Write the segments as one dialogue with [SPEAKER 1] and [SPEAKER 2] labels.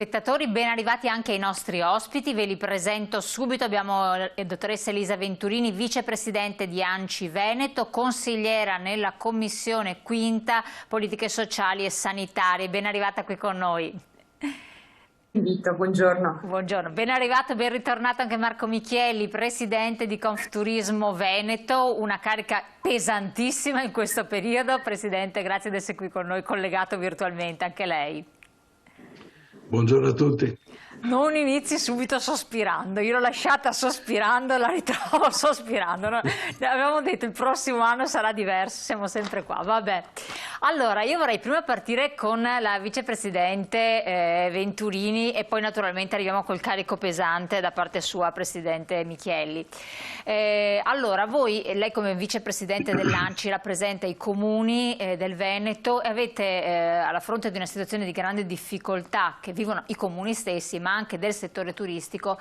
[SPEAKER 1] Spettatori, ben arrivati anche ai nostri ospiti, ve li presento subito. Abbiamo la dottoressa Elisa Venturini, vicepresidente di ANCI Veneto, consigliera nella Commissione Quinta Politiche Sociali e Sanitarie. Ben arrivata qui con noi.
[SPEAKER 2] Invito, buongiorno.
[SPEAKER 1] Buongiorno, ben arrivato, ben ritornato anche Marco Michielli, presidente di Confturismo Veneto, una carica pesantissima in questo periodo. Presidente, grazie di essere qui con noi, collegato virtualmente, anche lei.
[SPEAKER 3] Buongiorno a tutti.
[SPEAKER 1] Non inizi subito sospirando, io l'ho lasciata sospirando, la ritrovo sospirando. No? Avevamo detto il prossimo anno sarà diverso, siamo sempre qua, vabbè. Allora, io vorrei prima partire con la vicepresidente Venturini e poi naturalmente arriviamo col carico pesante da parte sua, presidente Michielli. Allora, lei come vicepresidente dell'ANCI rappresenta i comuni del Veneto e avete alla fronte di una situazione di grande difficoltà che vivono i comuni stessi, ma anche del settore turistico,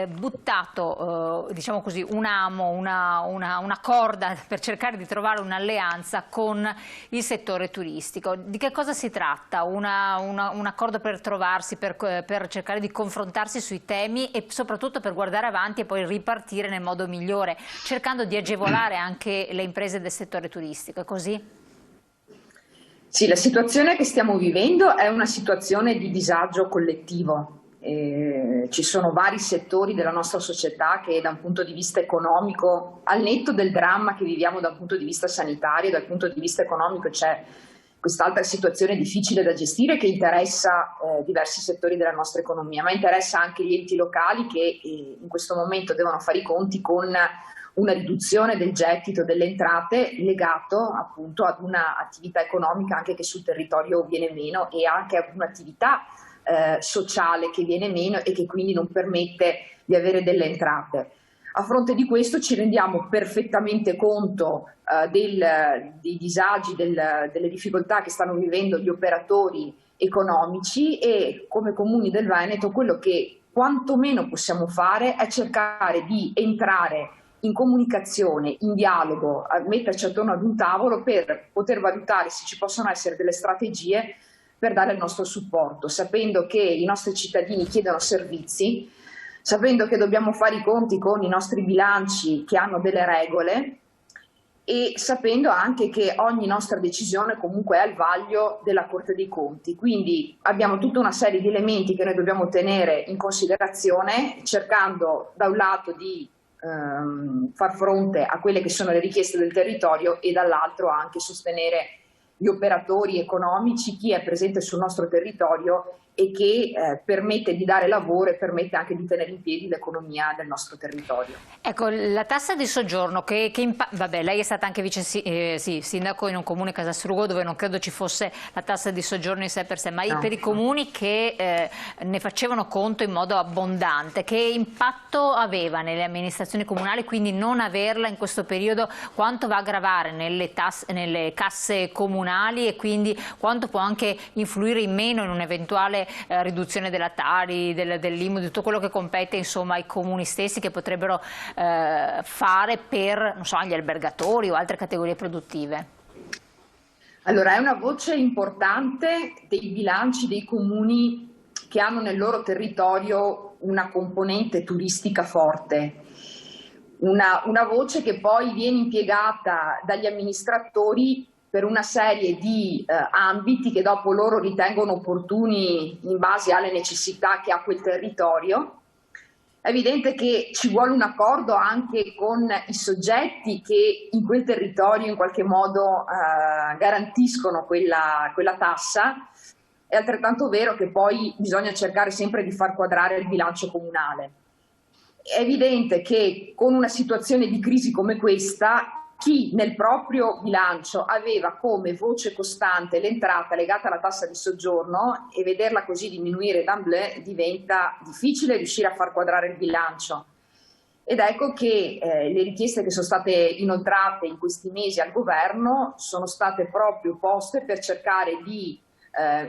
[SPEAKER 1] buttato diciamo così una corda per cercare di trovare un'alleanza con il settore turistico. Di che cosa si tratta? Un accordo per trovarsi, per cercare di confrontarsi sui temi e soprattutto per guardare avanti e poi ripartire nel modo migliore, cercando di agevolare anche le imprese del settore turistico, è così?
[SPEAKER 2] Sì, la situazione che stiamo vivendo è una situazione di disagio collettivo. Ci sono vari settori della nostra società che da un punto di vista economico, al netto del dramma che viviamo da un punto di vista sanitario, dal punto di vista economico c'è quest'altra situazione difficile da gestire che interessa diversi settori della nostra economia, ma interessa anche gli enti locali che in questo momento devono fare i conti con una riduzione del gettito delle entrate legato appunto ad un'attività economica anche che sul territorio viene meno e anche ad un'attività sociale che viene meno e che quindi non permette di avere delle entrate. A fronte di questo ci rendiamo perfettamente conto dei disagi, delle difficoltà che stanno vivendo gli operatori economici e come Comuni del Veneto quello che quantomeno possiamo fare è cercare di entrare in comunicazione, in dialogo, a metterci attorno ad un tavolo per poter valutare se ci possono essere delle strategie per dare il nostro supporto, sapendo che i nostri cittadini chiedono servizi, sapendo che dobbiamo fare i conti con i nostri bilanci che hanno delle regole e sapendo anche che ogni nostra decisione comunque è al vaglio della Corte dei Conti. Quindi abbiamo tutta una serie di elementi che noi dobbiamo tenere in considerazione, cercando da un lato di far fronte a quelle che sono le richieste del territorio e dall'altro anche sostenere gli operatori economici, chi è presente sul nostro territorio e che permette di dare lavoro e permette anche di tenere in piedi l'economia del nostro territorio.
[SPEAKER 1] Ecco, la tassa di soggiorno, vabbè, lei è stata anche sindaco in un comune, Casastrugo, dove non credo ci fosse la tassa di soggiorno in sé per sé, ma per i comuni che ne facevano conto in modo abbondante, che impatto aveva nelle amministrazioni comunali, quindi non averla in questo periodo, quanto va a gravare nelle casse comunali e quindi quanto può anche influire in meno in un'eventuale riduzione della Tari, dell'IMU, di tutto quello che compete insomma ai comuni stessi che potrebbero fare per, non so, gli albergatori o altre categorie produttive?
[SPEAKER 2] Allora, è una voce importante dei bilanci dei comuni che hanno nel loro territorio una componente turistica forte, una voce che poi viene impiegata dagli amministratori per una serie di ambiti che dopo loro ritengono opportuni in base alle necessità che ha quel territorio. È evidente che ci vuole un accordo anche con i soggetti che in quel territorio in qualche modo garantiscono quella tassa. È altrettanto vero che poi bisogna cercare sempre di far quadrare il bilancio comunale. È evidente che con una situazione di crisi come questa chi nel proprio bilancio aveva come voce costante l'entrata legata alla tassa di soggiorno e vederla così diminuire d'emblée diventa difficile riuscire a far quadrare il bilancio. Ed ecco che le richieste che sono state inoltrate in questi mesi al governo sono state proprio poste per cercare di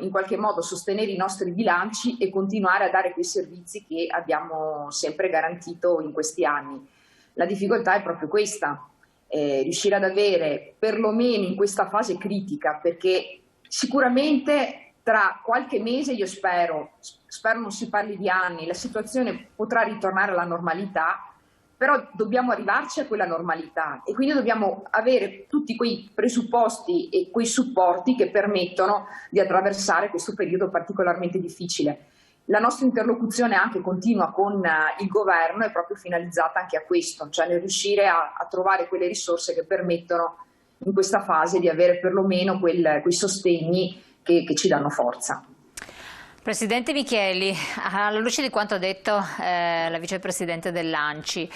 [SPEAKER 2] in qualche modo sostenere i nostri bilanci e continuare a dare quei servizi che abbiamo sempre garantito in questi anni. La difficoltà è proprio questa. Riuscire ad avere perlomeno in questa fase critica, perché sicuramente tra qualche mese, io spero non si parli di anni, la situazione potrà ritornare alla normalità, però dobbiamo arrivarci a quella normalità e quindi dobbiamo avere tutti quei presupposti e quei supporti che permettono di attraversare questo periodo particolarmente difficile. La nostra interlocuzione anche continua con il governo è proprio finalizzata anche a questo, cioè nel riuscire a trovare quelle risorse che permettono in questa fase di avere perlomeno quei sostegni che ci danno forza.
[SPEAKER 1] Presidente Micheli, alla luce di quanto ha detto la vicepresidente dell'ANCI,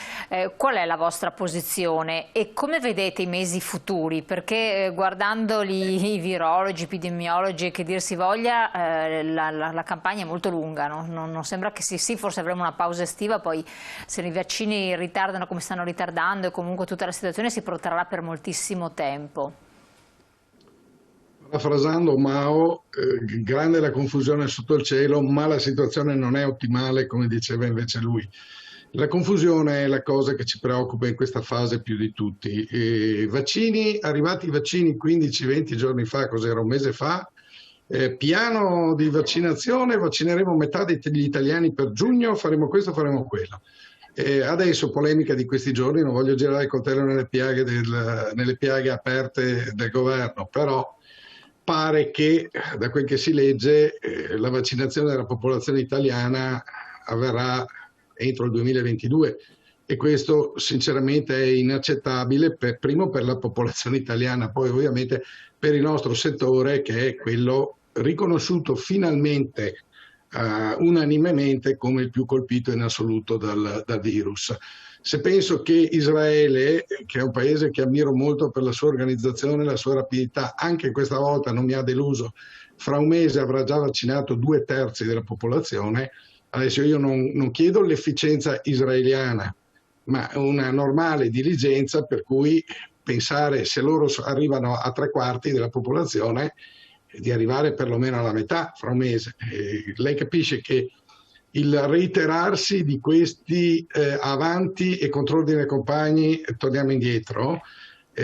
[SPEAKER 1] qual è la vostra posizione e come vedete i mesi futuri? Perché guardandoli i virologi, epidemiologi, che dir si voglia, la campagna è molto lunga, no? Non sembra che sì, forse avremo una pausa estiva, poi se i vaccini ritardano come stanno ritardando e comunque tutta la situazione si protrarrà per moltissimo tempo.
[SPEAKER 3] Parafrasando Mao, grande la confusione sotto il cielo, ma la situazione non è ottimale, come diceva invece lui. La confusione è la cosa che ci preoccupa in questa fase più di tutti. Arrivati i vaccini 15-20 giorni fa, cos'era un mese fa, piano di vaccinazione, vaccineremo metà degli italiani per giugno, faremo questo, faremo quello. Adesso polemica di questi giorni, non voglio girare il coltello nelle piaghe aperte del governo, però pare che, da quel che si legge, la vaccinazione della popolazione italiana avverrà entro il 2022 e questo sinceramente è inaccettabile, primo per la popolazione italiana, poi ovviamente per il nostro settore che è quello riconosciuto finalmente unanimemente come il più colpito in assoluto dal virus. Se penso che Israele, che è un paese che ammiro molto per la sua organizzazione, la sua rapidità, anche questa volta non mi ha deluso, fra un mese avrà già vaccinato 2/3 della popolazione, adesso io non chiedo l'efficienza israeliana, ma una normale diligenza per cui pensare, se loro arrivano a 3/4 della popolazione, di arrivare perlomeno alla metà fra un mese. Lei capisce che il reiterarsi di questi avanti e contrordine compagni, torniamo indietro,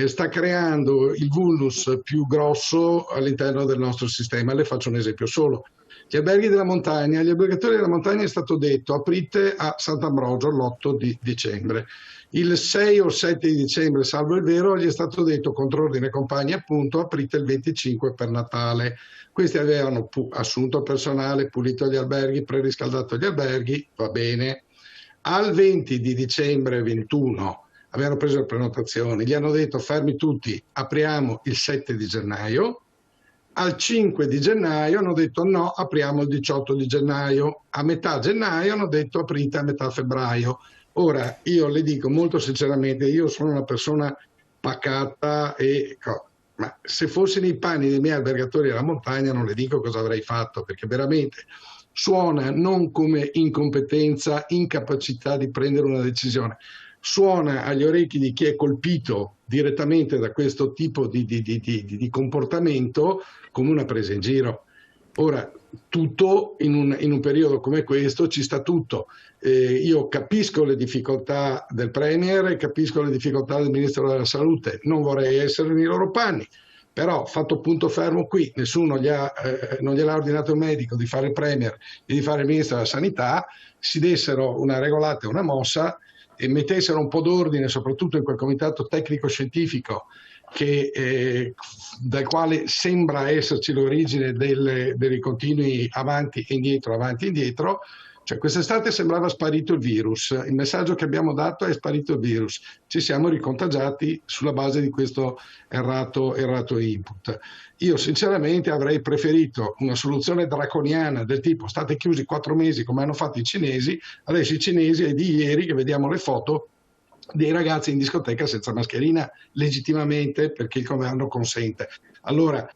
[SPEAKER 3] sta creando il vulnus più grosso all'interno del nostro sistema. Le faccio un esempio solo. Gli alberghi della montagna, agli albergatori della montagna è stato detto aprite a Sant'Ambrogio l'8 di dicembre. Il 6 o 7 di dicembre, salvo il vero, gli è stato detto contrordine compagni appunto aprite il 25 per Natale. Questi avevano assunto personale, pulito gli alberghi, preriscaldato gli alberghi, va bene. Al 20 di dicembre 21 avevano preso le prenotazioni, gli hanno detto fermi tutti, apriamo il 7 di gennaio. Al 5 di gennaio hanno detto no, apriamo il 18 di gennaio. A metà gennaio hanno detto aprite a metà febbraio. Ora, io le dico molto sinceramente, io sono una persona pacata ma se fossi nei panni dei miei albergatori della montagna non le dico cosa avrei fatto, perché veramente suona non come incompetenza, incapacità di prendere una decisione, suona agli orecchi di chi è colpito direttamente da questo tipo di comportamento come una presa in giro. Ora, tutto in un periodo come questo ci sta tutto. Io capisco le difficoltà del Premier e capisco le difficoltà del Ministro della Salute, non vorrei essere nei loro panni, però fatto punto fermo qui, nessuno non gliel'ha ordinato il medico di fare il Premier e di fare il Ministro della Sanità, si dessero una regolata e una mossa e mettessero un po' d'ordine soprattutto in quel comitato tecnico-scientifico dal quale sembra esserci l'origine dei continui avanti e indietro, cioè quest'estate sembrava sparito il virus, il messaggio che abbiamo dato è sparito il virus, ci siamo ricontagiati sulla base di questo errato input. Io sinceramente avrei preferito una soluzione draconiana del tipo state chiusi 4 mesi come hanno fatto i cinesi, adesso i cinesi è di ieri che vediamo le foto dei ragazzi in discoteca senza mascherina, legittimamente perché il governo consente. Allora,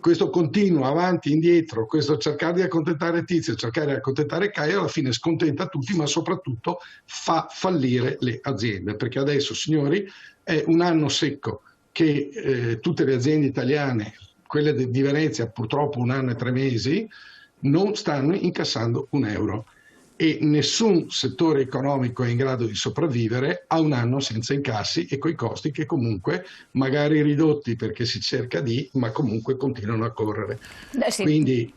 [SPEAKER 3] questo continuo avanti e indietro, questo cercare di accontentare Tizio, cercare di accontentare Caio, alla fine scontenta tutti, ma soprattutto fa fallire le aziende, perché adesso, signori, è un anno secco che tutte le aziende italiane, quelle di Venezia purtroppo 1 anno e 3 mesi, non stanno incassando un euro. e nessun settore economico è in grado di sopravvivere a un anno senza incassi e coi costi che comunque magari ridotti perché si cerca ma comunque continuano a correre.
[SPEAKER 1] Sì.
[SPEAKER 3] Quindi,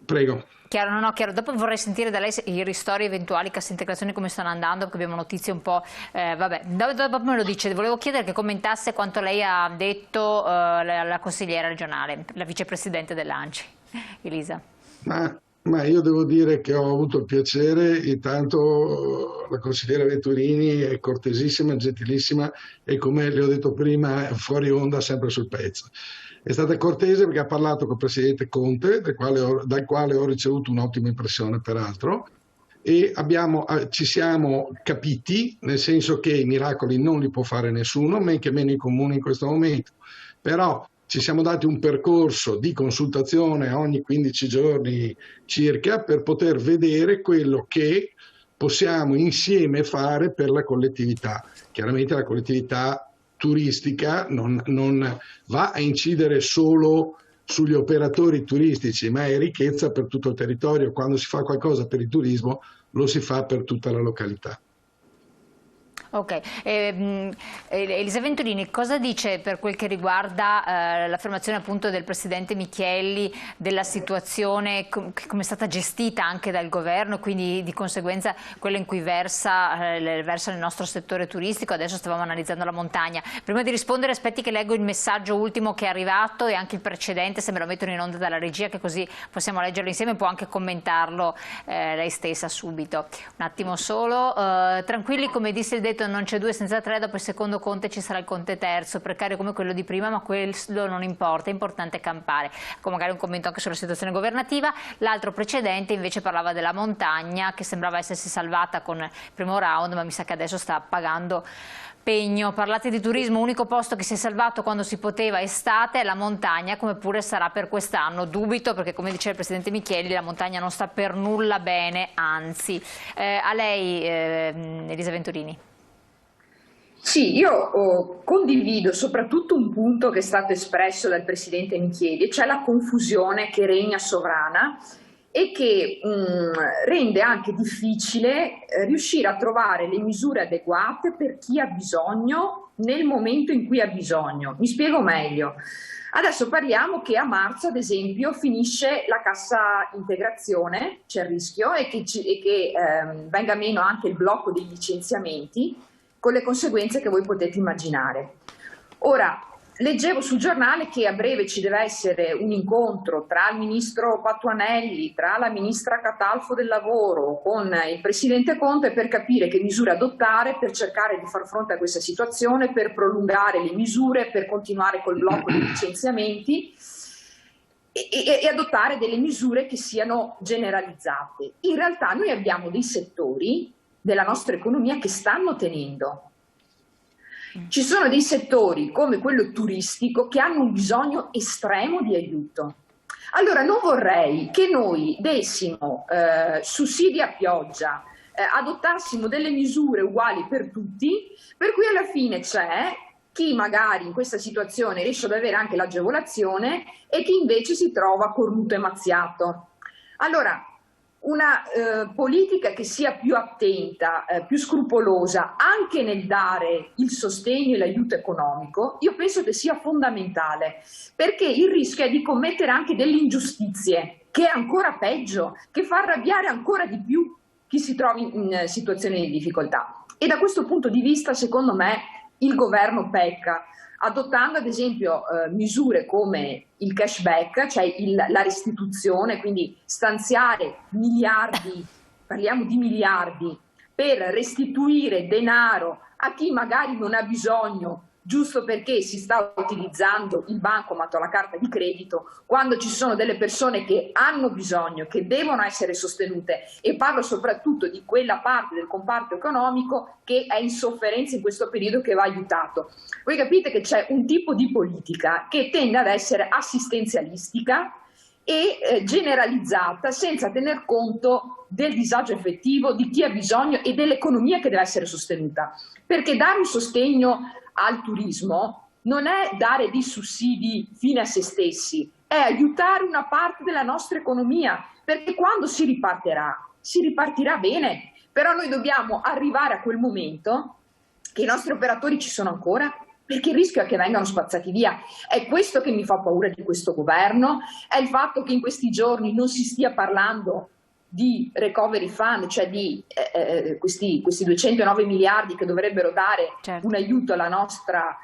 [SPEAKER 3] prego.
[SPEAKER 1] Chiaro, no, chiaro. Dopo vorrei sentire da lei i ristori eventuali, cassa integrazione come stanno andando, perché abbiamo notizie un po', vabbè, dopo me lo dice. Volevo chiedere che commentasse quanto lei ha detto la consigliera regionale, la vicepresidente dell'ANCI, Elisa.
[SPEAKER 3] Ma io devo dire che ho avuto il piacere, intanto la consigliera Venturini è cortesissima, gentilissima e, come le ho detto prima, fuori onda, sempre sul pezzo. È stata cortese perché ha parlato con il presidente Conte, dal quale ho ricevuto un'ottima impressione peraltro, e ci siamo capiti, nel senso che i miracoli non li può fare nessuno, men che meno i comuni in questo momento. Però ci siamo dati un percorso di consultazione ogni 15 giorni circa per poter vedere quello che possiamo insieme fare per la collettività. Chiaramente la collettività turistica non va a incidere solo sugli operatori turistici, ma è ricchezza per tutto il territorio. Quando si fa qualcosa per il turismo, lo si fa per tutta la località.
[SPEAKER 1] Ok, Elisa Venturini, cosa dice per quel che riguarda l'affermazione appunto del Presidente Michielli della situazione, come è stata gestita anche dal governo, quindi di conseguenza quella in cui versa il nostro settore turistico? Adesso stavamo analizzando la montagna. Prima di rispondere aspetti che leggo il messaggio ultimo che è arrivato e anche il precedente, se me lo mettono in onda dalla regia, che così possiamo leggerlo insieme, può anche commentarlo lei stessa subito. Un attimo solo, tranquilli, come disse il detto, non c'è due senza tre, dopo il secondo Conte ci sarà il Conte terzo, precario come quello di prima, ma quello non importa, è importante campare. Con magari un commento anche sulla situazione governativa. L'altro precedente invece parlava della montagna, che sembrava essersi salvata con il primo round, ma mi sa che adesso sta pagando pegno. Parlate di turismo, unico posto che si è salvato quando si poteva estate è la montagna, come pure sarà per quest'anno. Dubito, perché come diceva il Presidente Michielli, la montagna non sta per nulla bene, anzi. A lei, Elisa Venturini.
[SPEAKER 2] Sì, io condivido soprattutto un punto che è stato espresso dal Presidente Michieli, cioè la confusione che regna sovrana e che rende anche difficile riuscire a trovare le misure adeguate per chi ha bisogno nel momento in cui ha bisogno. Mi spiego meglio. Adesso parliamo che a marzo, ad esempio, finisce la cassa integrazione, c'è il rischio, e che venga meno anche il blocco dei licenziamenti, con le conseguenze che voi potete immaginare. Ora, leggevo sul giornale che a breve ci deve essere un incontro tra il ministro Patuanelli, tra la ministra Catalfo del lavoro, con il presidente Conte, per capire che misure adottare per cercare di far fronte a questa situazione, per prolungare le misure, per continuare col blocco dei licenziamenti e adottare delle misure che siano generalizzate. In realtà noi abbiamo dei settori della nostra economia che stanno tenendo. Ci sono dei settori come quello turistico che hanno un bisogno estremo di aiuto. Allora non vorrei che noi dessimo sussidi a pioggia, adottassimo delle misure uguali per tutti, per cui alla fine c'è chi magari in questa situazione riesce ad avere anche l'agevolazione e chi invece si trova cornuto e mazziato. Allora, una politica che sia più attenta, più scrupolosa anche nel dare il sostegno e l'aiuto economico, io penso che sia fondamentale, perché il rischio è di commettere anche delle ingiustizie, che è ancora peggio, che fa arrabbiare ancora di più chi si trova in situazioni di difficoltà. E da questo punto di vista, secondo me, il governo pecca, adottando ad esempio misure come il cashback, cioè la restituzione, quindi stanziare miliardi, parliamo di miliardi, per restituire denaro a chi magari non ha bisogno, giusto perché si sta utilizzando il bancomat o la carta di credito, quando ci sono delle persone che hanno bisogno, che devono essere sostenute, e parlo soprattutto di quella parte del comparto economico che è in sofferenza in questo periodo, che va aiutato. Voi capite che c'è un tipo di politica che tende ad essere assistenzialistica e generalizzata, senza tener conto del disagio effettivo di chi ha bisogno e dell'economia che deve essere sostenuta. Perché dare un sostegno al turismo non è dare dei sussidi fine a se stessi, è aiutare una parte della nostra economia, perché quando si ripartirà si ripartirà bene, però noi dobbiamo arrivare a quel momento che i nostri operatori ci sono ancora, perché il rischio è che vengano spazzati via. È questo che mi fa paura di questo governo, è il fatto che in questi giorni non si stia parlando di recovery fund, cioè di questi 209 miliardi che dovrebbero dare un aiuto alla nostra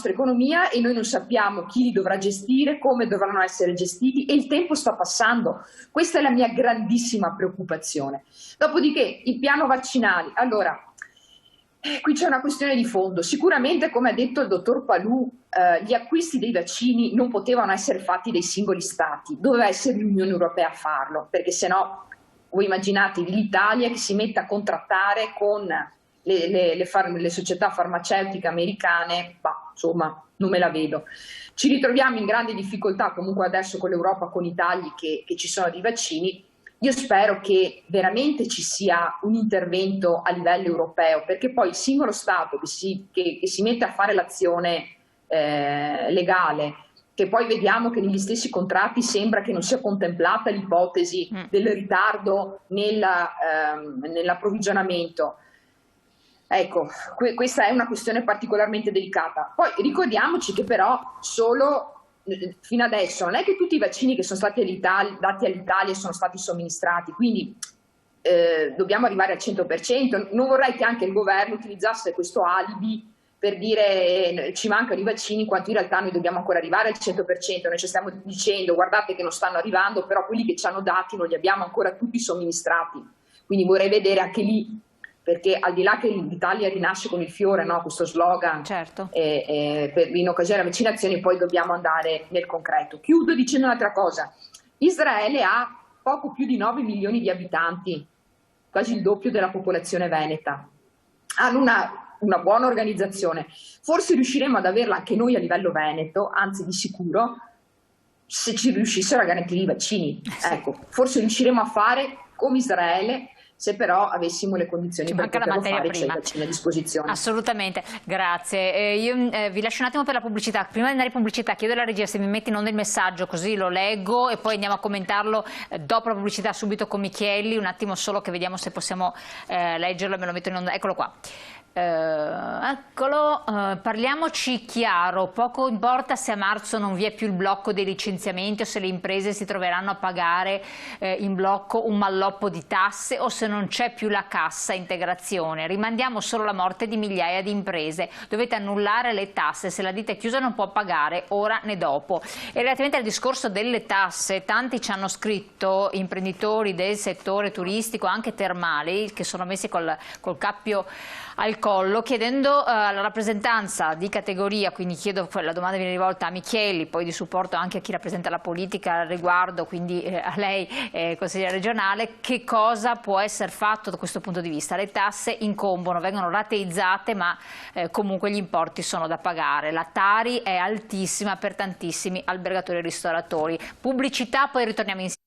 [SPEAKER 2] economia, e noi non sappiamo chi li dovrà gestire, come dovranno essere gestiti, e il tempo sta passando. Questa è la mia grandissima preoccupazione. Dopodiché i piano vaccinali, allora qui c'è una questione di fondo. Sicuramente, come ha detto il dottor Palù, gli acquisti dei vaccini non potevano essere fatti dai singoli stati, doveva essere l'Unione Europea a farlo, perché sennò voi immaginate l'Italia che si mette a contrattare con le società farmaceutiche americane, insomma non me la vedo. Ci ritroviamo in grande difficoltà comunque adesso con l'Europa, con i tagli che ci sono dei vaccini. Io spero che veramente ci sia un intervento a livello europeo, perché poi il singolo Stato che si mette a fare l'azione legale, che poi vediamo che negli stessi contratti sembra che non sia contemplata l'ipotesi del ritardo nell'approvvigionamento. Ecco, questa è una questione particolarmente delicata. Poi ricordiamoci che però fino adesso non è che tutti i vaccini che sono stati dati all'Italia sono stati somministrati, quindi dobbiamo arrivare al 100%. Non vorrei che anche il governo utilizzasse questo alibi per dire ci mancano i vaccini, quando in realtà noi dobbiamo ancora arrivare al 100%. Noi ci stiamo dicendo guardate che non stanno arrivando, però quelli che ci hanno dati non li abbiamo ancora tutti somministrati. Quindi vorrei vedere anche lì, perché al di là che l'Italia rinasce con il fiore, no? Questo slogan,
[SPEAKER 1] certo,
[SPEAKER 2] in occasione delle vaccinazioni, poi dobbiamo andare nel concreto. Chiudo dicendo un'altra cosa. Israele ha poco più di 9 milioni di abitanti, quasi il doppio della popolazione veneta. Hanno una buona organizzazione. Forse riusciremo ad averla anche noi a livello veneto, anzi di sicuro, se ci riuscissero a garantire i vaccini. Ecco, forse riusciremo a fare come Israele, se però avessimo le condizioni per poterlo fare, c'è i vaccini a disposizione.
[SPEAKER 1] Assolutamente, grazie. Io vi lascio un attimo per la pubblicità. Prima di andare in pubblicità chiedo alla regia se mi metti in onda il messaggio, così lo leggo e poi andiamo a commentarlo dopo la pubblicità subito con Michielli. Un attimo solo che vediamo se possiamo leggerlo e me lo metto in onda. Eccolo qua. Eccolo, parliamoci chiaro, poco importa se a marzo non vi è più il blocco dei licenziamenti o se le imprese si troveranno a pagare in blocco un malloppo di tasse o se non c'è più la cassa integrazione. Rimandiamo solo la morte di migliaia di imprese, dovete annullare le tasse, se la ditta è chiusa non può pagare ora né dopo. E relativamente al discorso delle tasse, tanti ci hanno scritto, imprenditori del settore turistico, anche termali, che sono messi col cappio al collo, chiedendo alla rappresentanza di categoria, quindi chiedo, la domanda viene rivolta a Michielli, poi di supporto anche a chi rappresenta la politica al riguardo, quindi a lei, consigliere regionale, che cosa può essere fatto da questo punto di vista? Le tasse incombono, vengono rateizzate, ma comunque gli importi sono da pagare. La Tari è altissima per tantissimi albergatori e ristoratori. Pubblicità, poi ritorniamo insieme.